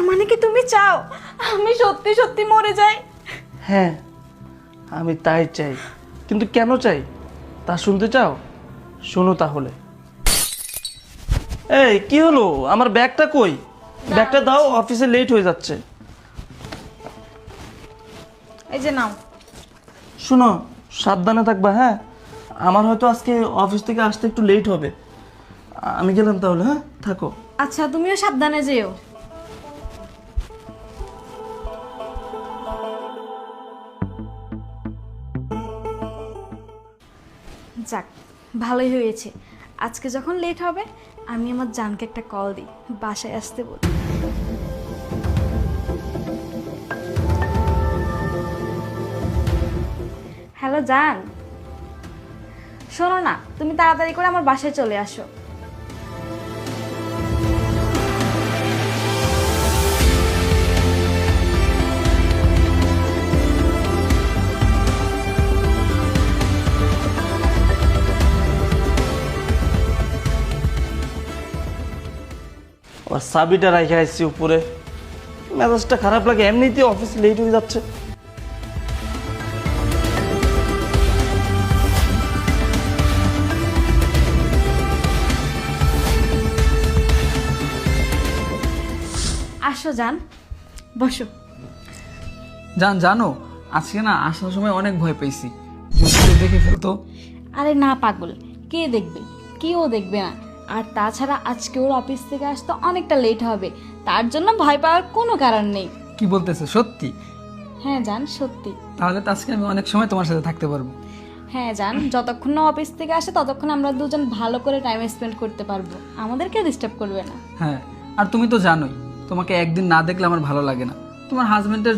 তার মানে কি তুমি চাও আমি সত্যি সত্যি মরে যাই? হ্যাঁ, আমি তাই চাই, কিন্তু কেন চাই তা শুনতে চাও? শোনো তাহলে। এই কি হলো, আমার ব্যাগটা কই? ব্যাগটা দাও, অফিসে লেট হয়ে যাচ্ছে। এই যে নাও। শোনো, সাবধানে থাকবা। হ্যাঁ, আমার হয়তো আজকে অফিস থেকে আসতে একটু লেট হবে। আমি গেলাম তাহলে। হ্যাঁ, থাকো। আচ্ছা, তুমিও সাবধানে যেও। যাক, ভালোই হয়েছে। আজকে যখন লেট হবে আমি আমার জানকে একটা কল দিই, বাসায় আসতে বলি। হ্যালো জান, শোনো না, তুমি তাড়াতাড়ি করে আমার বাসায় চলে আসো। আর চাবিটা রেখে আসছি উপরে, মেজাজটা খারাপ লাগে, এমনিতেই অফিস লেট হয়ে যাচ্ছে। আসো জান, বসো। জানো আজকে না আসার সময় অনেক ভয় পেয়েছি, যদি কেউ দেখে ফেলতো। আরে না পাগল, কে দেখবে? কেউ দেখবে না। আর তাছাড়া আজকে ওর অফিস থেকে আসতে অনেকটা লেট হবে, তার জন্য ভয় পাওয়ার কোনো কারণ নেই। কি বলতেছে সত্যি? হ্যাঁ জান, সত্যি। তাহলে তো আজকে আমি অনেক সময় তোমার সাথে থাকতে পারবো। হ্যাঁ জান, যতক্ষণ না অফিস থেকে আসে ততক্ষণ আমরা দুজন ভালো করে টাইম স্পেন্ড করতে পারবো, আমাদেরকে ডিস্টার্ব করবে না। হ্যাঁ, আর তুমি তো জানোই তোমাকে একদিন না দেখলে আমার ভালো লাগে না। তোমার হাজবেন্ডের